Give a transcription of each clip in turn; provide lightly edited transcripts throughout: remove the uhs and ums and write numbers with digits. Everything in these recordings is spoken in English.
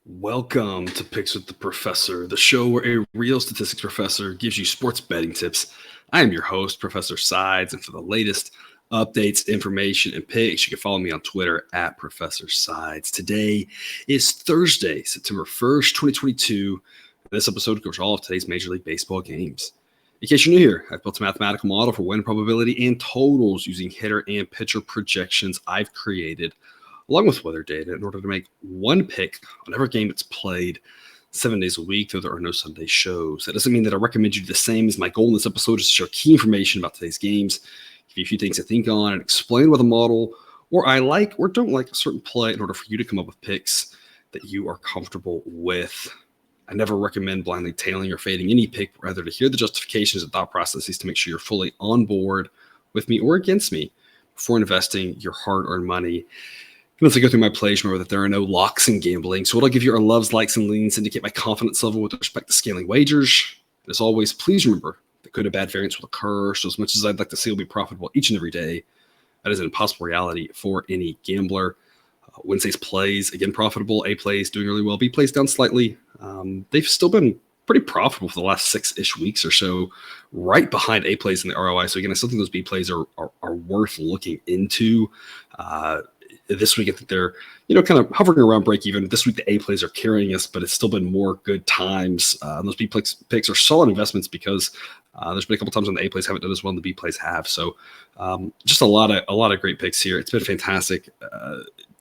Welcome to Picks with the Professor, the show where a real statistics professor gives you sports betting tips. I am your host, Professor Sides, and for the latest updates, information, and picks, you can follow me on Twitter at Professor Sides. Today is Thursday, September 1st, 2022. This episode covers all of today's Major League Baseball games. In case you're new here, I've built a mathematical model for win probability and totals using hitter and pitcher projections I've created along with weather data in order to make one pick on every game that's played 7 days a week, though there are no Sunday shows. That doesn't mean that I recommend you do the same. As my goal in this episode is to share key information about today's games, give you a few things to think on, and explain why the model or I like or don't like a certain play in order for you to come up with picks that you are comfortable with. I never recommend blindly tailing or fading any pick, but rather to hear the justifications and thought processes to make sure you're fully on board with me or against me before investing your hard-earned money. Once I go through my plays, remember that there are no locks in gambling. So what I'll give you are loves, likes, and leans indicate my confidence level with respect to scaling wagers. And as always, please remember that good or bad variance will occur. So as much as I'd like to see will be profitable each and every day, that is an impossible reality for any gambler. Wednesday's plays, again, profitable. A plays doing really well. B plays down slightly. They've still been pretty profitable for the last 6-ish weeks or so, right behind A plays in the ROI. So again, I still think those B plays are worth looking into. This week, I think they're, kind of hovering around break even. This week, the A plays are carrying us, but it's still been more good times. Those B picks are solid investments because there's been a couple times when the A plays haven't done as well and the B plays have. So just a lot of great picks here. It's been fantastic.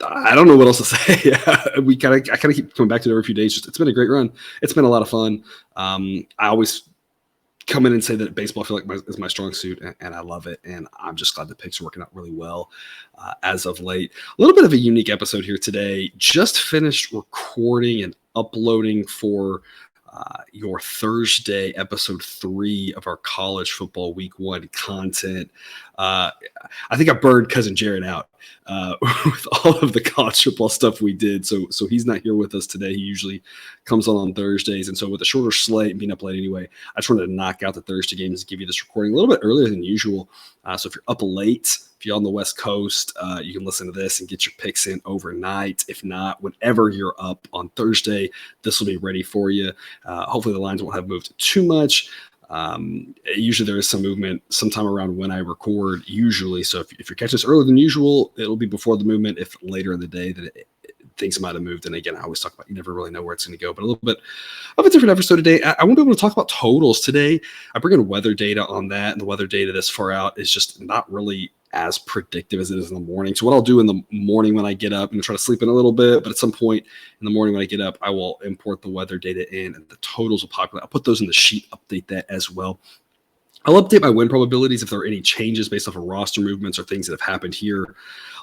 I don't know what else to say. I kind of keep coming back to it every few days. It's been a great run. It's been a lot of fun. I always come in and say that baseball, I feel like is my strong suit, and I love it. And I'm just glad the picks are working out really well as of late. A little bit of a unique episode here today. Just finished recording and uploading for your Thursday episode 3 of our college football week 1 content. I think I burned cousin Jared out with all of the college football stuff we did. So he's not here with us today. He usually comes on Thursdays. And so with a shorter slate and being up late anyway, I just wanted to knock out the Thursday games and give you this recording a little bit earlier than usual. So if you're up late, if you're on the West Coast, you can listen to this and get your picks in overnight. If not, whenever you're up on Thursday, this will be ready for you. Hopefully the lines won't have moved too much. Usually there is some movement sometime around when I record, usually. So if you're catching this earlier than usual, it'll be before the movement. If later in the day that things might have moved. And again, I always talk about you never really know where it's going to go, but a little bit of a different episode today. I won't be able to talk about totals today. I bring in weather data on that, and the weather data this far out is just not really as predictive as it is in the morning. So what I'll do in the morning when I get up, and try to sleep in a little bit, but at some point in the morning when I get up, I will import the weather data in, and the totals will populate. I'll put those in the sheet, update that as well. I'll update my win probabilities if there are any changes based off of roster movements or things that have happened here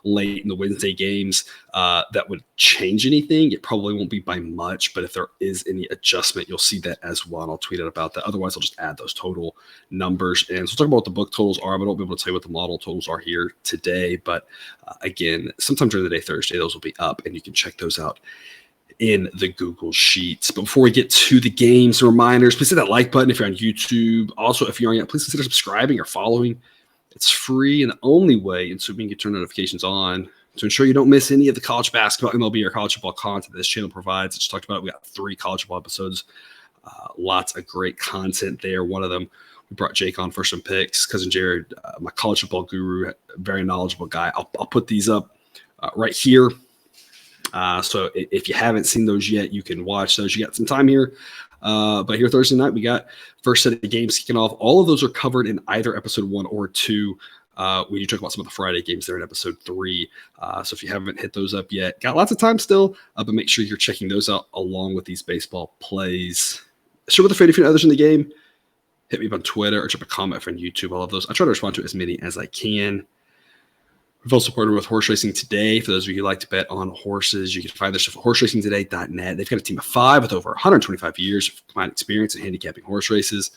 late in the Wednesday games that would change anything. It probably won't be by much, but if there is any adjustment, you'll see that as well, and I'll tweet out about that. Otherwise, I'll just add those total numbers. And so we'll talk about what the book totals are, but I won't be able to tell you what the model totals are here today. But again, sometime during the day Thursday, those will be up, and you can check those out in the Google Sheets. But before we get to the games, reminders, please hit that like button if you're on YouTube. Also, if you aren't yet, please consider subscribing or following. It's free, and the only way, and so we can turn notifications on to ensure you don't miss any of the college basketball, MLB, or college football content this channel provides. I just talked about it. We got 3 college football episodes. Lots of great content there. One of them, we brought Jake on for some picks. Cousin Jared, my college football guru, very knowledgeable guy. I'll put these up right here. So if you haven't seen those yet, you can watch those. You got some time here. But here Thursday night, we got first set of games kicking off. All of those are covered in either episode 1 or 2. We do talk about some of the Friday games there in episode 3. So if you haven't hit those up yet, got lots of time still, but make sure you're checking those out along with these baseball plays. Share with a friend if you know others in the game. Hit me up on Twitter or drop a comment on YouTube. All of those. I try to respond to as many as I can. We've also partnered with Horse Racing Today. For those of you who like to bet on horses, you can find their stuff at horseracingtoday.net. They've got a team of 5 with over 125 years of combined experience in handicapping horse races.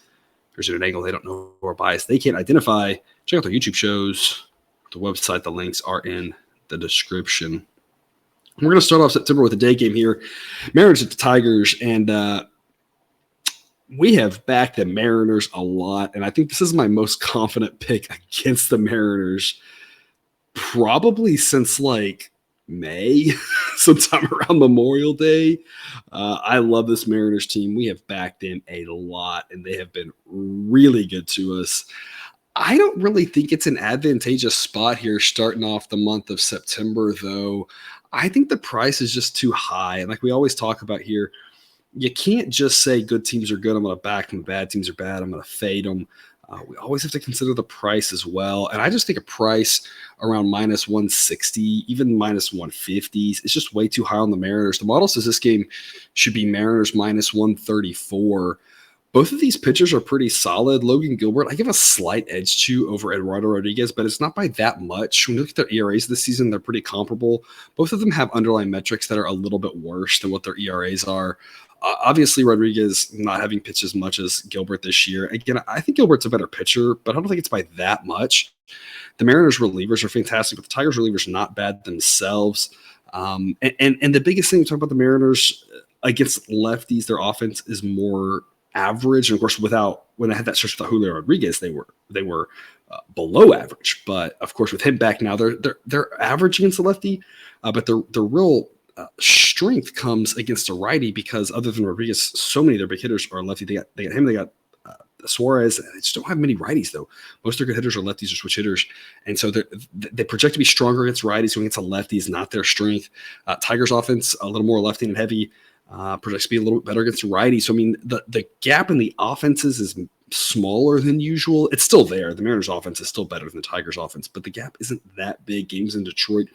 If there's an angle they don't know or bias they can't identify, check out their YouTube shows, the website. The links are in the description. We're going to start off September with a day game here. Mariners at the Tigers, and we have backed the Mariners a lot, and I think this is my most confident pick against the Mariners probably since like May, sometime around Memorial Day. I love this Mariners team. We have backed them a lot, and they have been really good to us. I don't really think it's an advantageous spot here starting off the month of September, though. I think the price is just too high. And like we always talk about here, you can't just say good teams are good, I'm going to back them. Bad teams are bad, I'm going to fade them. We always have to consider the price as well. And I just think a price around minus 160, even minus 150s, it's just way too high on the Mariners. The model says this game should be Mariners minus 134. Both of these pitchers are pretty solid. Logan Gilbert, I give a slight edge to over Eduardo Rodriguez, but it's not by that much. When you look at their ERAs this season, they're pretty comparable. Both of them have underlying metrics that are a little bit worse than what their ERAs are. Obviously, Rodriguez not having pitched as much as Gilbert this year. Again, I think Gilbert's a better pitcher, but I don't think it's by that much. The Mariners relievers are fantastic, but the Tigers relievers are not bad themselves. And the biggest thing we talk about the Mariners against lefties, their offense is more average. And of course, when I had that stretch with Julio Rodriguez, they were below average. But of course, with him back now, they're average against the lefty. But their real strength comes against a righty, because other than Rodriguez, so many of their big hitters are lefty. They got him. They got Suarez. They just don't have many righties, though. Most of their good hitters are lefties or switch hitters. And so they project to be stronger against righties. When it's a lefty is not their strength. Tigers offense, a little more left-handed heavy, projects to be a little bit better against righties. So, I mean, the gap in the offenses is smaller than usual. It's still there. The Mariners offense is still better than the Tigers offense, but the gap isn't that big. Games in Detroit,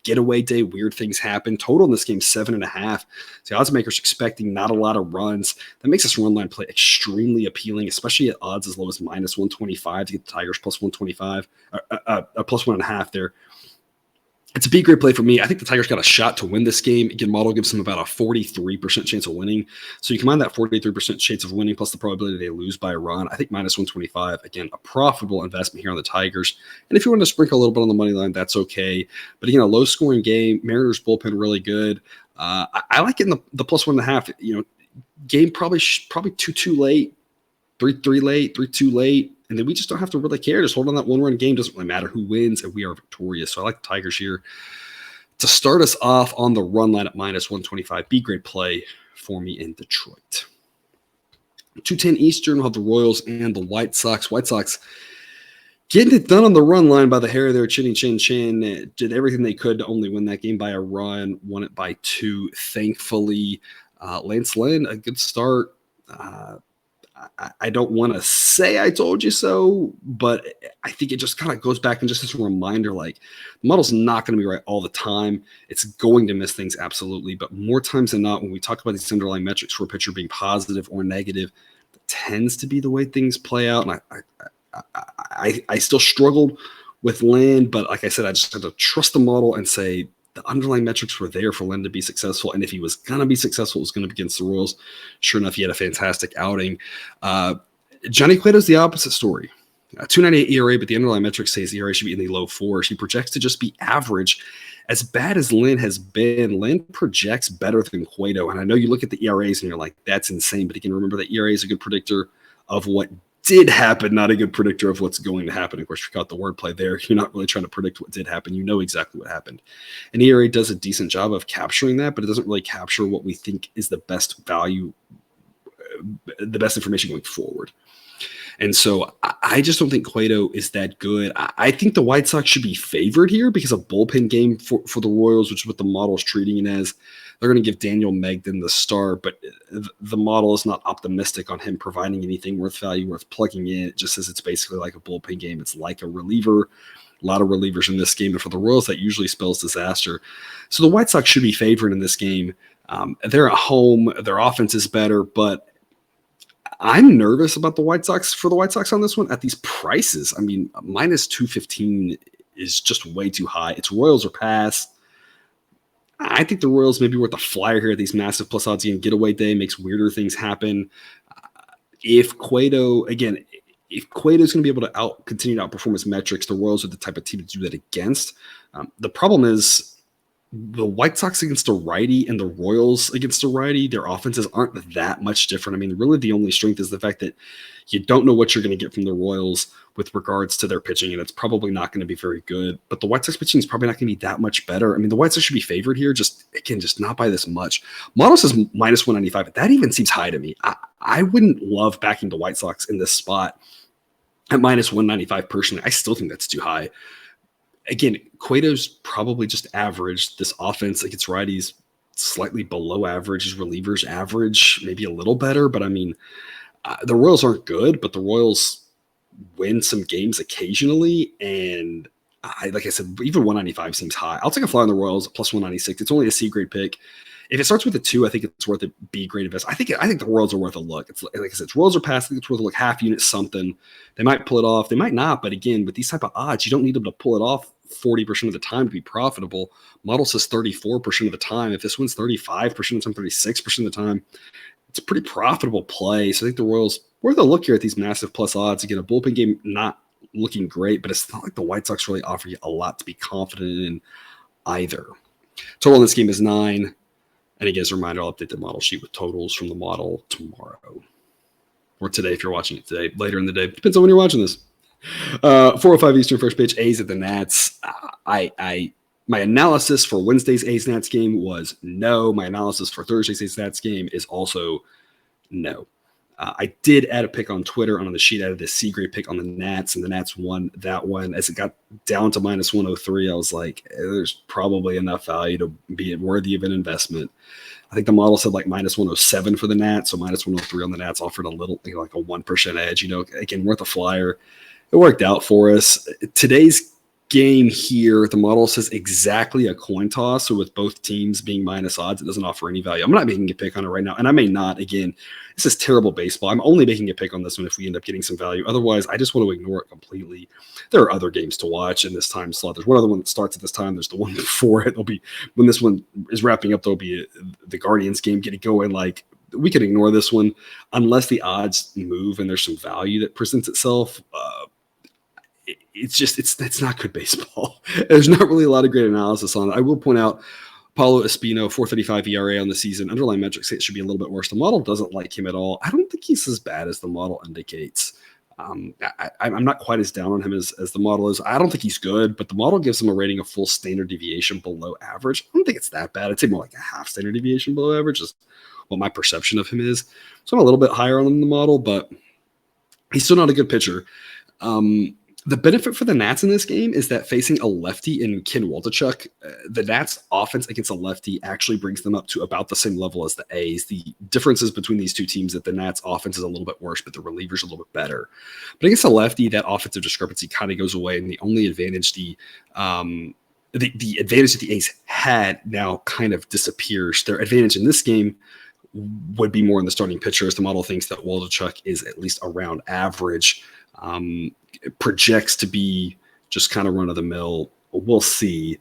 getaway day, weird things happen. Total in this game, 7.5. So odds makers expecting not a lot of runs. That makes this run line play extremely appealing, especially at odds as low as minus 125 to get the Tigers plus 125, plus 1.5 there. It's a B grade play for me. I think the Tigers got a shot to win this game. Again, model gives them about a 43% chance of winning. So you combine that 43% chance of winning plus the probability they lose by a run. I think minus 125, again, a profitable investment here on the Tigers. And if you want to sprinkle a little bit on the money line, that's okay. But again, a low scoring game. Mariners bullpen really good. I like it in the plus 1.5. Game probably too late, 3-3 late, 3-2 late. And then we just don't have to really care. Just hold on that one-run game. Doesn't really matter who wins, and we are victorious. So I like the Tigers here to start us off on the run line at minus 125. B-grade play for me in Detroit. 2:10 Eastern, we'll have the Royals and the White Sox. White Sox getting it done on the run line by the hair of their chinny chin chin. Did everything they could to only win that game by a run. Won it by 2, thankfully. Lance Lynn, a good start. I don't want to say I told you so, but I think it just kind of goes back and just as a reminder, like the model's not going to be right all the time. It's going to miss things, absolutely. But more times than not, when we talk about these underlying metrics for a pitcher being positive or negative, that tends to be the way things play out. And I still struggled with Lynn, but like I said, I just had to trust the model and say, the underlying metrics were there for Lynn to be successful. And if he was going to be successful, it was going to be against the Royals. Sure enough, he had a fantastic outing. Johnny Cueto's the opposite story. 2.98 ERA, but the underlying metrics say his ERA should be in the low 4s. He projects to just be average. As bad as Lynn has been, Lynn projects better than Cueto. And I know you look at the ERAs and you're like, that's insane. But again, remember that ERA is a good predictor of what did happen, not a good predictor of what's going to happen. Of course, you got the wordplay there. You're not really trying to predict what did happen. You know exactly what happened. And ERA does a decent job of capturing that, but it doesn't really capture what we think is the best value, the best information going forward. And so I just don't think Cueto is that good. I think the White Sox should be favored here because a bullpen game for the Royals, which is what the model is treating it as. They're going to give Daniel Megden the start, but the model is not optimistic on him providing anything worth value, worth plugging in. It just says it's basically like a bullpen game. It's like a reliever. A lot of relievers in this game. And for the Royals, that usually spells disaster. So the White Sox should be favored in this game. They're at home. Their offense is better, but I'm nervous about the White Sox on this one at these prices. I mean, minus 215 is just way too high. It's Royals or pass. I think the Royals may be worth a flyer here at these massive plus odds. Again, getaway day makes weirder things happen. If Cueto's going to be able to continue to outperform his metrics, the Royals are the type of team to do that against. The problem is the White Sox against a righty and the Royals against a righty, their offenses aren't that much different. I mean, really the only strength is the fact that you don't know what you're going to get from the Royals with regards to their pitching, and it's probably not going to be very good. But the White Sox pitching is probably not going to be that much better. I mean, the White Sox should be favored here, just not by this much. Model says minus 195. That even seems high to me. I wouldn't love backing the White Sox in this spot at minus 195 personally. I still think that's too high. Again, Cueto's probably just average. This offense against righties slightly below average. His relievers average, maybe a little better. But I mean, the Royals aren't good, but the Royals win some games occasionally. And like I said, even 195 seems high. I'll take a fly on the Royals plus 196. It's only a C grade pick. If it starts with a 2, I think it's worth a B grade investment. I think the Royals are worth a look. It's like I said, it's Royals are past. I think it's worth a look. Half unit something. They might pull it off. They might not. But again, with these type of odds, you don't need them to pull it off 40% of the time to be profitable. Model says 34% of the time. If this one's 35% of the time, 36% of the time, it's a pretty profitable play. So I think the Royals worth a look here at these massive plus odds. Again, a bullpen game not looking great, but it's not like the White Sox really offer you a lot to be confident in either. Total in this game is 9. And again, as a reminder, I'll update the model sheet with totals from the model tomorrow. Or today, if you're watching it today. Later in the day. Depends on when you're watching this. 4:05 Eastern first pitch, A's at the Nats. My analysis for Wednesday's A's Nats game was no. My analysis for Thursday's A's Nats game is also no. I did add a pick on Twitter on the sheet. I added this C grade pick on the Nats, and the Nats won that one. As it got down to minus 103, I was like, there's probably enough value to be worthy of an investment. I think the model said like minus 107 for the Nats, so minus 103 on the Nats offered a little, like a 1% edge. Again, worth a flyer. It worked out for us. Today's game here, the model says exactly a coin toss. So with both teams being minus odds, it doesn't offer any value. I'm not making a pick on it right now, and I may not. Again, this is terrible baseball. I'm only making a pick on this one if we end up getting some value. Otherwise, I just want to ignore it completely. There are other games to watch in this time slot. There's one other one that starts at this time. There's the one before it. There'll be, when this one is wrapping up, there'll be the Guardians game getting going. Like, we can ignore this one unless the odds move and there's some value that presents itself. It's not good baseball. There's not really a lot of great analysis on it. I will point out Paulo Espino, 4.35 ERA on the season. Underlying metrics say it should be a little bit worse. The model doesn't like him at all. I don't think he's as bad as the model indicates. I'm not quite as down on him as the model is. I don't think he's good, but the model gives him a rating of full standard deviation below average. I don't think it's that bad. I'd say more like a half standard deviation below average is what my perception of him is. So I'm a little bit higher on him than the model, but he's still not a good pitcher. The benefit for the Nats in this game is that facing a lefty in Ken Waldichuk, the Nats offense against a lefty actually brings them up to about the same level as the A's. The differences between these two teams that the Nats offense is a little bit worse, but the relievers are a little bit better. But against a lefty, that offensive discrepancy kind of goes away, and the only advantage the advantage that the A's had now kind of disappears. Their advantage in this game would be more in the starting pitcher, as the model thinks that Waldichuk is at least around average. It projects to be just kind of run of the mill. We'll see.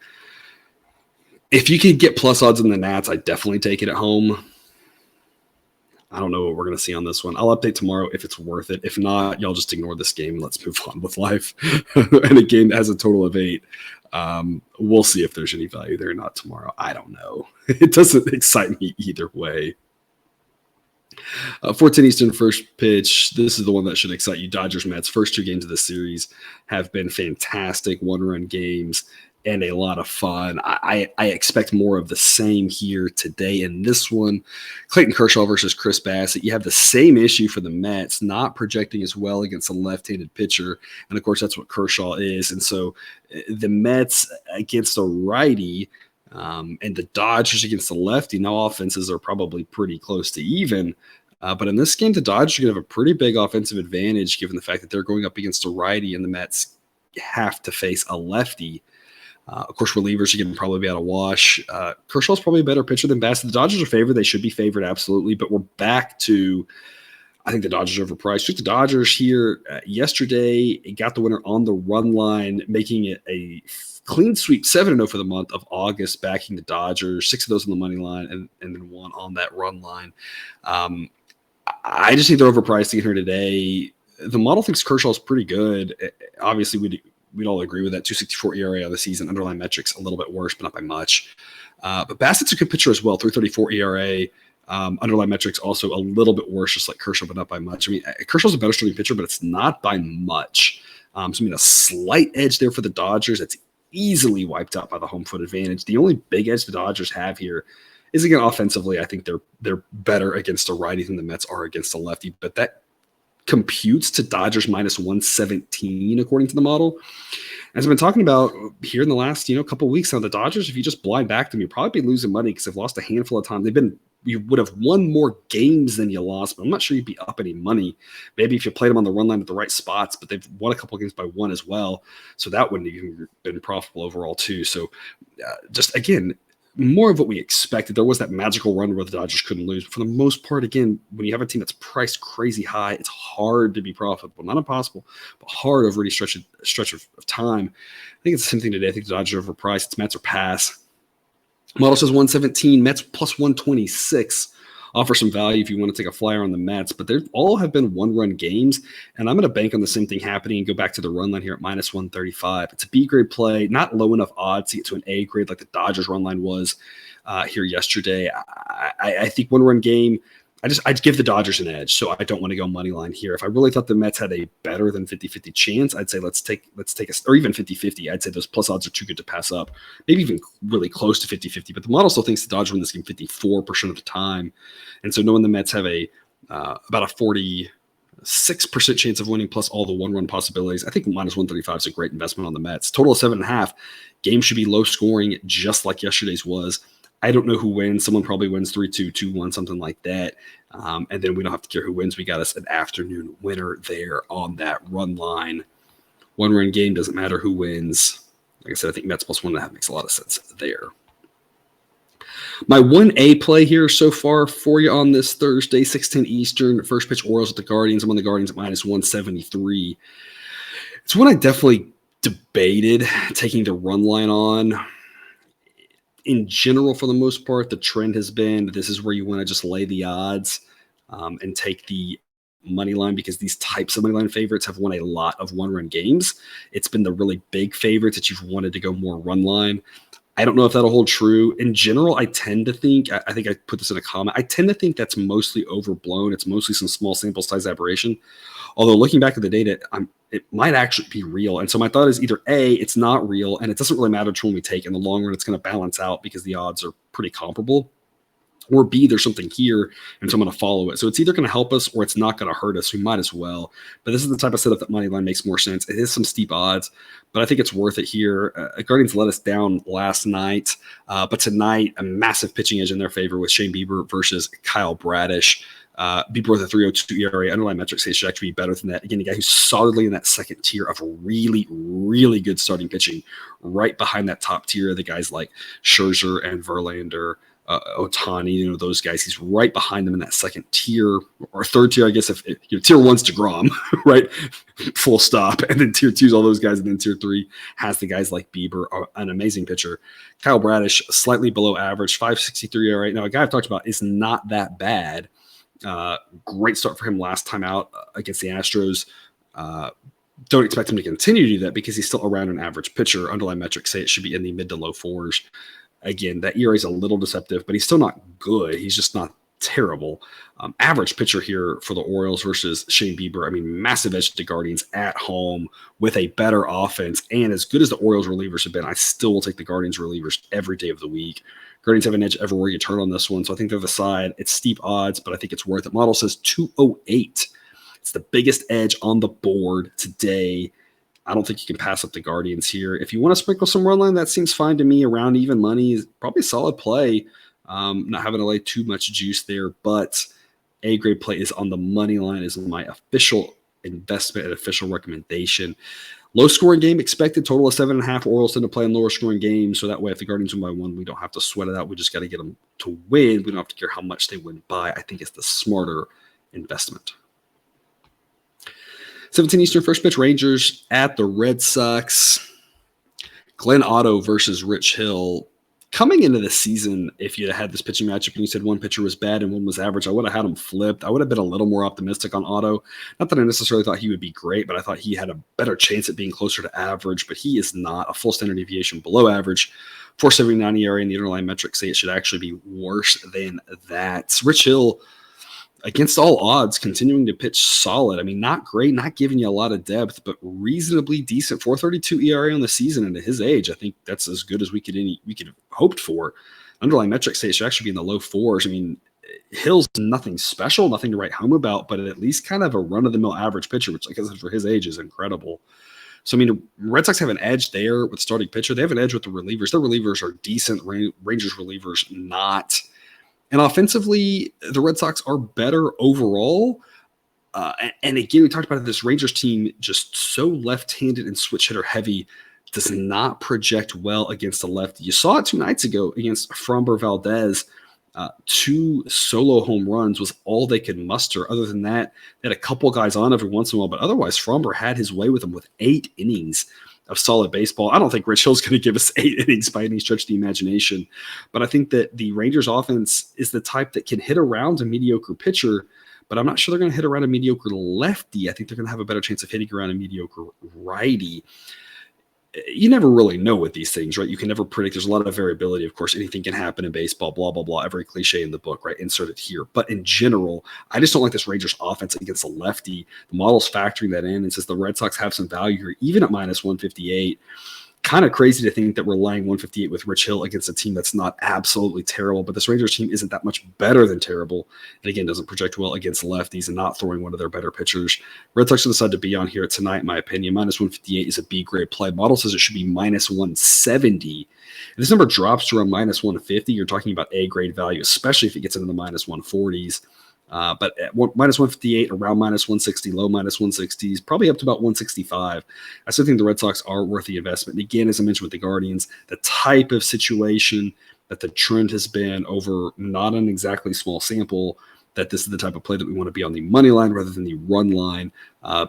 If you could get plus odds in the Nats, I'd definitely take it at home. I don't know what we're going to see on this one. I'll update tomorrow if it's worth it. If not, y'all just ignore this game. Let's move on with life. And a game that has a total of 8. We'll see if there's any value there or not tomorrow. I don't know. It doesn't excite me either way. 14 Eastern first pitch. This is the one that should excite you. Dodgers Mets. First 2 games of the series have been fantastic one-run games and a lot of fun. I expect more of the same here today in this one. Clayton Kershaw versus Chris Bassett. You have the same issue for the Mets, not projecting as well against a left-handed pitcher. And, of course, that's what Kershaw is. And so the Mets against a righty and the Dodgers against the lefty, now offenses are probably pretty close to even. But in this game, the Dodgers are going to have a pretty big offensive advantage given the fact that they're going up against a righty and the Mets have to face a lefty. Of course, relievers are going to probably be out of wash. Kershaw's probably a better pitcher than Bassett. The Dodgers are favored. They should be favored, absolutely. But we're back to, I think the Dodgers are overpriced. Took the Dodgers here yesterday. It got the winner on the run line, making it a clean sweep, 7-0 for the month of August, backing the Dodgers, 6 of those on the money line, and then 1 on that run line. I just think they're overpriced to get here today. The model thinks Kershaw's pretty good. Obviously, we'd all agree with that. 2.64 ERA on the season. Underlying metrics a little bit worse, but not by much. But Bassett's a good pitcher as well. 3.34 ERA. Underlying metrics also a little bit worse, just like Kershaw, but not by much. I mean, Kershaw's a better starting pitcher, but it's not by much. So I mean, a slight edge there for the Dodgers. That's easily wiped out by the home field advantage. The only big edge the Dodgers have here is, again, offensively. I think they're better against a righty than the Mets are against a lefty, but that computes to Dodgers minus 117 according to the model. As I've been talking about here in the last couple of weeks now, the Dodgers, if you just blind back them, you'd probably be losing money because they've lost a handful of times. You would have won more games than you lost, but I'm not sure you'd be up any money. Maybe if you played them on the run line at the right spots, but they've won a couple of games by one as well, so that wouldn't have even been profitable overall too. So just, again, more of what we expected. There was that magical run where the Dodgers couldn't lose. But for the most part, again, when you have a team that's priced crazy high, it's hard to be profitable. Not impossible, but hard over any stretch of time. I think it's the same thing today. I think the Dodgers are overpriced. It's Mets or pass. Model says 117, Mets plus 126. Offer some value if you want to take a flyer on the Mets, but they all have been one-run games, and I'm going to bank on the same thing happening and go back to the run line here at minus 135. It's a B-grade play, not low enough odds to get to an A-grade like the Dodgers run line was here yesterday. I think one-run game, I'd give the Dodgers an edge, so I don't want to go money line here. If I really thought the Mets had a better than 50-50 chance, I'd say let's take or even 50-50. I'd say those plus odds are too good to pass up. Maybe even really close to 50-50. But the model still thinks the Dodgers win this game 54% of the time, and so knowing the Mets have about a 46% chance of winning plus all the one-run possibilities, I think minus 135 is a great investment on the Mets. Total of 7.5. Game should be low scoring, just like yesterday's was. I don't know who wins. Someone probably wins 3-2, 2-1, something like that. And then we don't have to care who wins. We got us an afternoon winner there on that run line. One-run game, doesn't matter who wins. Like I said, I think Mets plus 1.5 makes a lot of sense there. My 1A play here so far for you on this Thursday, 6:10 Eastern, first pitch Orioles with the Guardians. I'm on the Guardians at minus 173. It's one I definitely debated taking the run line on. In general, for the most part, the trend has been this is where you want to just lay the odds and take the money line, because these types of money line favorites have won a lot of one-run games. It's been the really big favorites that you've wanted to go more run line. I don't know if that'll hold true. In general, I tend to think, I think I put this in a comment, I tend to think that's mostly overblown. It's mostly some small sample size aberration. Although looking back at the data, it might actually be real. And so my thought is either A, it's not real, and it doesn't really matter which one we take. In the long run, it's going to balance out because the odds are pretty comparable. Or B, there's something here, and so I'm going to follow it. So it's either going to help us or it's not going to hurt us. We might as well. But this is the type of setup that money line makes more sense. It is some steep odds, but I think it's worth it here. Guardians let us down last night, but tonight, a massive pitching edge in their favor with Shane Bieber versus Kyle Bradish. Bieber with a 3.02 ERA. Underlying metrics say it should actually be better than that. Again, a guy who's solidly in that second tier of really, really good starting pitching, right behind that top tier of the guys like Scherzer and Verlander, Ohtani, those guys. He's right behind them in that second tier or third tier, I guess. If tier one's DeGrom, right? Full stop. And then tier two's all those guys. And then tier three has the guys like Bieber, an amazing pitcher. Kyle Bradish, slightly below average, 5.63 ERA. Now, a guy I've talked about is not that bad. Great start for him last time out against the Astros. Don't expect him to continue to do that because he's still around an average pitcher. Underlying metrics say it should be in the mid to low fours. Again, that ERA is a little deceptive, but he's still not good. He's just not terrible. Average pitcher here for the Orioles versus Shane Bieber. I mean, massive edge to the Guardians at home with a better offense. And as good as the Orioles relievers have been, I still will take the Guardians relievers every day of the week. Guardians have an edge everywhere you turn on this one, so I think they're the side. It's steep odds, but I think it's worth it. Model says 208. It's the biggest edge on the board today. I don't think you can pass up the Guardians here. If you want to sprinkle some run line, that seems fine to me. Around even money is probably a solid play. Not having to lay too much juice there, but A-grade play is on the money line is my official investment and official recommendation. Low scoring game expected, total of 7.5. Orioles tend to play in lower scoring games, so that way if the Guardians win by one, we don't have to sweat it out. We just got to get them to win. We don't have to care how much they win by. I think it's the smarter investment. 17 Eastern, first pitch, Rangers at the Red Sox. Glenn Otto versus Rich Hill. coming into the season, if you had this pitching matchup and you said one pitcher was bad and one was average, I would have had them flipped. I would have been a little more optimistic on Otto. Not that I necessarily thought he would be great, but I thought he had a better chance at being closer to average, but he is not. A full standard deviation below average. 4.79 ERA, and the underlying metrics say it should actually be worse than that. Rich Hill, against all odds, continuing to pitch solid. I mean, not great, not giving you a lot of depth, but reasonably decent. 4.32 ERA on the season, and at his age, I think that's as good as we could have hoped for. Underlying metrics say it should actually be in the low fours. I mean, Hill's nothing special, nothing to write home about, but at least kind of a run-of-the-mill average pitcher, which I guess for his age is incredible. So, I mean, the Red Sox have an edge there with starting pitcher. They have an edge with the relievers. Their relievers are decent. Rangers relievers not. And offensively, the Red Sox are better overall. And again, we talked about this Rangers team just so left-handed and switch hitter heavy, does not project well against the lefty. You saw it 2 nights ago against Framber Valdez. 2 solo home runs was all they could muster. Other than that, they had a couple guys on every once in a while, but otherwise, Framber had his way with them with 8 innings of solid baseball. I don't think Rich Hill's going to give us 8 innings by any stretch of the imagination, but I think that the Rangers offense is the type that can hit around a mediocre pitcher, but I'm not sure they're going to hit around a mediocre lefty. I think they're going to have a better chance of hitting around a mediocre righty. You never really know with these things, right? You can never predict. There's a lot of variability. Of course, anything can happen in baseball, blah, blah, blah. Every cliche in the book, right? Inserted here. But in general, I just don't like this Rangers offense against a lefty. The model's factoring that in and says the Red Sox have some value here, even at minus 158. Kind of crazy to think that we're laying 158 with Rich Hill against a team that's not absolutely terrible, but this Rangers team isn't that much better than terrible. And again, doesn't project well against lefties and not throwing one of their better pitchers. Red Sox decided to be on here tonight, in my opinion. Minus 158 is a B grade play. Model says it should be minus 170. If this number drops to around minus 150, you're talking about A grade value, especially if it gets into the minus 140s. But at minus 158, around minus 160, low minus 160s, probably up to about 165. I still think the Red Sox are worth the investment. And again, as I mentioned with the Guardians, the type of situation that the trend has been over not an exactly small sample, that this is the type of play that we want to be on the money line rather than the run line,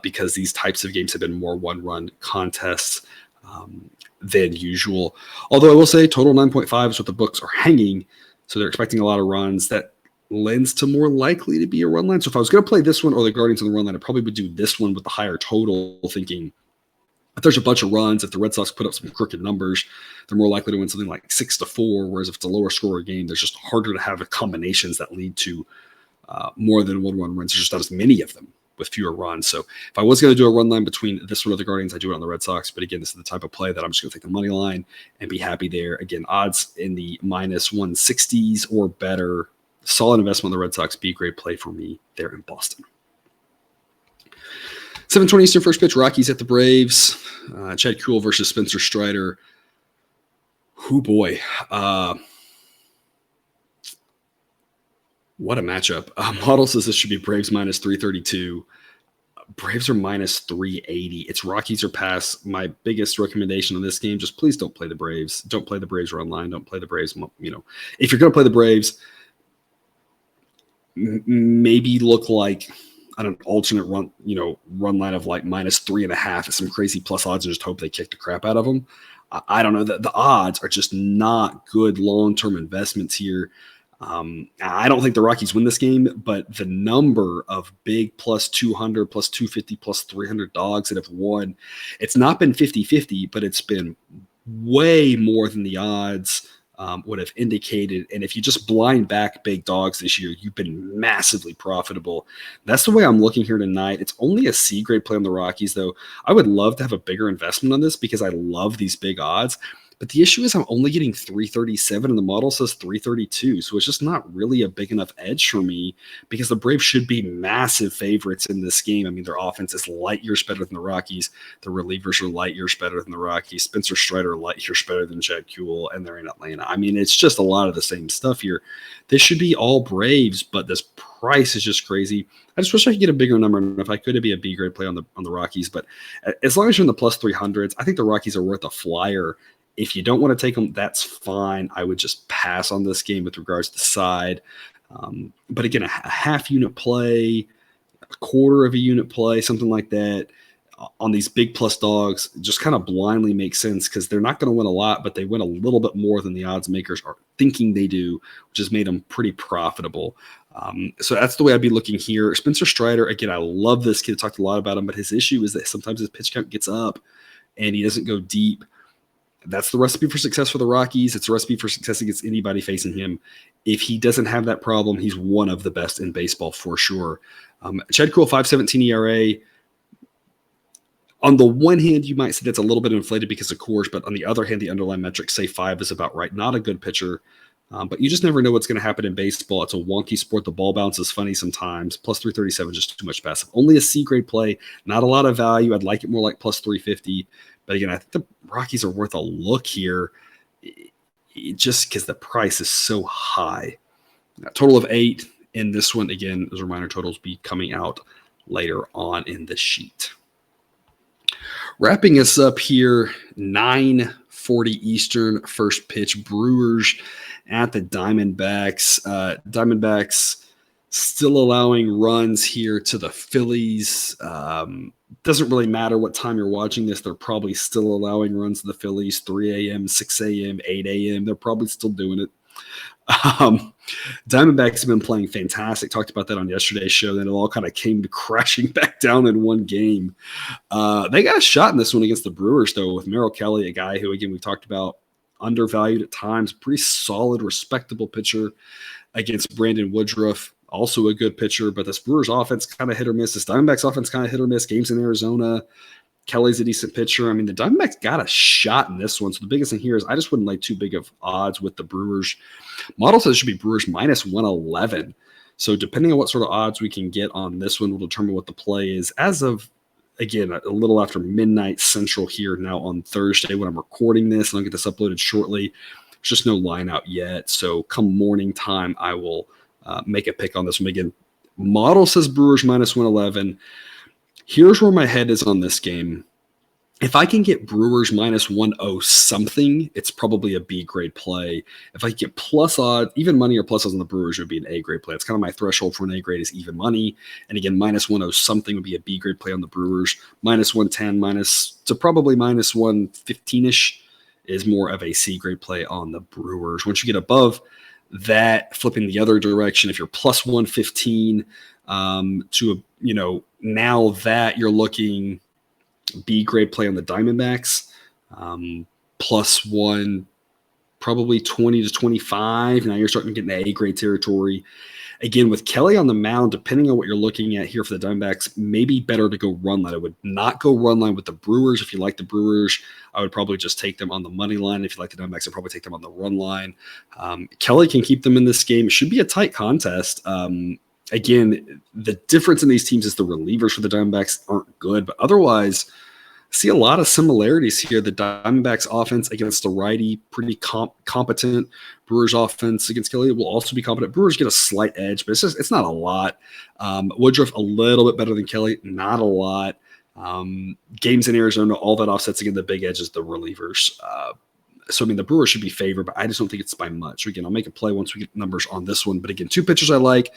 because these types of games have been more one-run contests than usual. Although I will say total 9.5 is what the books are hanging, so they're expecting a lot of runs. That lends to more likely to be a run line. So if I was going to play this one or the Guardians on the run line, I probably would do this one with the higher total, thinking if there's a bunch of runs, if the Red Sox put up some crooked numbers, they're more likely to win something like 6-4, whereas if it's a lower scorer game, there's just harder to have combinations that lead to more than 1-run runs. There's just not as many of them with fewer runs. So if I was going to do a run line between this one or the Guardians, I do it on the Red Sox. But again, this is the type of play that I'm just going to take the money line and be happy there. Again, odds in the minus 160s or better. Solid investment on the Red Sox. B grade play for me there in Boston. 7:20 Eastern first pitch. Rockies at the Braves. Chad Kuhl versus Spencer Strider. Oh boy. What a matchup. Model says this should be Braves minus 332. Braves are minus 380. It's Rockies or pass. My biggest recommendation on this game, just please don't play the Braves. Don't play the Braves run line. Don't play the Braves. If you're going to play the Braves, maybe look like an alternate run line of like minus 3.5 at some crazy plus odds and just hope they kick the crap out of them. I don't know. The odds are just not good long-term investments here. I don't think the Rockies win this game, but the number of big plus 200, plus 250, plus 300 dogs that have won, it's not been 50-50, but it's been way more than the odds would have indicated. And if you just blind back big dogs this year, you've been massively profitable. That's the way I'm looking here tonight. It's only a C grade play on the Rockies, though. I would love to have a bigger investment on this because I love these big odds. But the issue is I'm only getting 337 and the model says 332. So it's just not really a big enough edge for me because the Braves should be massive favorites in this game. I mean, their offense is light years better than the Rockies. The relievers are light years better than the Rockies. Spencer Strider light years better than Chad Kuhl, and they're in Atlanta. I mean, it's just a lot of the same stuff here. This should be all Braves, but this price is just crazy. I just wish I could get a bigger number. And if I could, it'd be a B grade play on the Rockies. But as long as you're in the plus 300s, I think the Rockies are worth a flyer. If you don't want to take them, that's fine. I would just pass on this game with regards to side. But again, a half unit play, a quarter of a unit play, something like that. on these big plus dogs just kind of blindly makes sense because they're not going to win a lot, but they win a little bit more than the odds makers are thinking they do, which has made them pretty profitable. So that's the way I'd be looking here. Spencer Strider, again, I love this kid. I talked a lot about him, but his issue is that sometimes his pitch count gets up and he doesn't go deep. That's the recipe for success for the Rockies. It's a recipe for success against anybody facing him. If he doesn't have that problem, he's one of the best in baseball for sure. Chad Kuhl, 5.17 ERA. On the one hand, you might say that's a little bit inflated because of Coors, but on the other hand, the underlying metrics say 5 is about right. Not a good pitcher, but you just never know what's going to happen in baseball. It's a wonky sport. The ball bounce is funny sometimes. Plus 337 is just too much passive. Only a C-grade play, not a lot of value. I'd like it more like plus 350. But again, I think the Rockies are worth a look here just because the price is so high. A total of 8 in this one. Again, those reminder totals be coming out later on in the sheet. Wrapping us up here, 9:40 Eastern, first pitch, Brewers at the Diamondbacks. Diamondbacks still allowing runs here to the Phillies. Doesn't really matter what time you're watching this. They're probably still allowing runs to the Phillies, 3 a.m., 6 a.m., 8 a.m. They're probably still doing it. Diamondbacks have been playing fantastic. Talked about that on yesterday's show. Then it all kind of came to crashing back down in one game. They got a shot in this one against the Brewers, though, with Merrill Kelly, a guy who, again, we've talked about, undervalued at times, pretty solid, respectable pitcher against Brandon Woodruff. Also a good pitcher, but this Brewers offense kind of hit or miss. This Diamondbacks offense kind of hit or miss. Games in Arizona. Kelly's a decent pitcher. I mean, the Diamondbacks got a shot in this one. So the biggest thing here is I just wouldn't like too big of odds with the Brewers. Model says it should be Brewers minus 111. So depending on what sort of odds we can get on this one will determine what the play is. As of, again, a little after midnight Central here now on Thursday when I'm recording this, and I'll get this uploaded shortly. There's just no line out yet. So come morning time, I will make a pick on this one. Again, model says Brewers minus 111. Here's where my head is on this game. If I can get Brewers minus 100 something, it's probably a B grade play. If I get plus odds, even money or plus odds on the Brewers would be an A grade play. It's kind of my threshold for an A grade is even money. And again, minus 100 something would be a B grade play on the Brewers. Minus 110, to probably minus 115-ish is more of a C grade play on the Brewers. Once you get above that, flipping the other direction, if you're plus 115 to now that you're looking B grade play on the Diamondbacks, plus one, probably 20 to 25. Now you're starting to get in the A grade territory. Again, with Kelly on the mound, depending on what you're looking at here for the Diamondbacks, maybe better to go run line. I would not go run line with the Brewers. If you like the Brewers, I would probably just take them on the money line. If you like the Diamondbacks, I'd probably take them on the run line. Kelly can keep them in this game. It should be a tight contest. Again, the difference in these teams is the relievers for the Diamondbacks aren't good, but otherwise, I see a lot of similarities here. The Diamondbacks offense against the righty, pretty competent. Brewers offense against Kelly will also be competent. Brewers get a slight edge, but it's not a lot. Woodruff a little bit better than Kelly, not a lot. Games in Arizona, all that offsets again the big edge is the relievers. So, I mean, the Brewers should be favored, but I just don't think it's by much. Again, I'll make a play once we get numbers on this one. But again, 2 pitchers I like,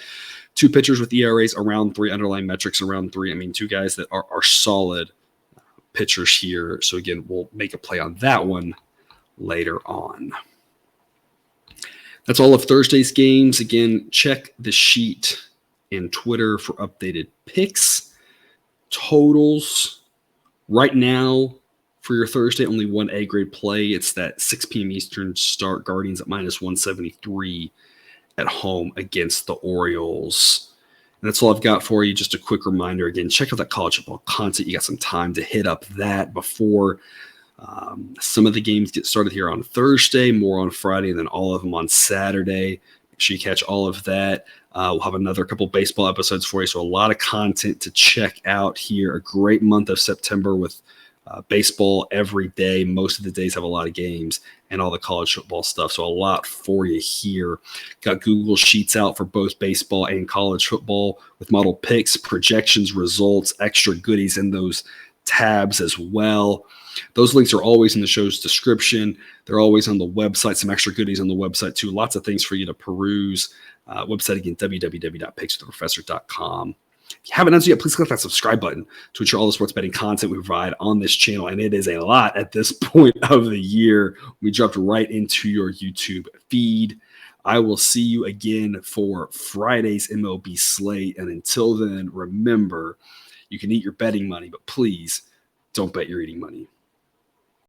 2 pitchers with ERAs around 3, underlying metrics around 3. I mean, 2 guys that are solid pitchers here. So, again, we'll make a play on that one later on. That's all of Thursday's games. Again, check the sheet and Twitter for updated picks, totals. Right now, for your Thursday, only one A grade play. It's that 6 p.m. Eastern start. Guardians at minus 173 at home against the Orioles. And that's all I've got for you. Just a quick reminder again, check out that college football content. You got some time to hit up that before some of the games get started here on Thursday, more on Friday, and then all of them on Saturday. Make sure you catch all of that. We'll have another couple baseball episodes for you. So a lot of content to check out here. A great month of September with baseball every day. Most of the days have a lot of games and all the college football stuff. So a lot for you here. Got Google Sheets out for both baseball and college football with model picks, projections, results, extra goodies in those tabs as well. Those links are always in the show's description. They're always on the website. Some extra goodies on the website too. Lots of things for you to peruse. Website again, www.pickswiththeprofessor.com. If you haven't done so yet, please click that subscribe button to ensure all the sports betting content we provide on this channel. And it is a lot at this point of the year. We jumped right into your YouTube feed. I will see you again for Friday's MLB slate. And until then, remember, you can eat your betting money, but please don't bet your eating money.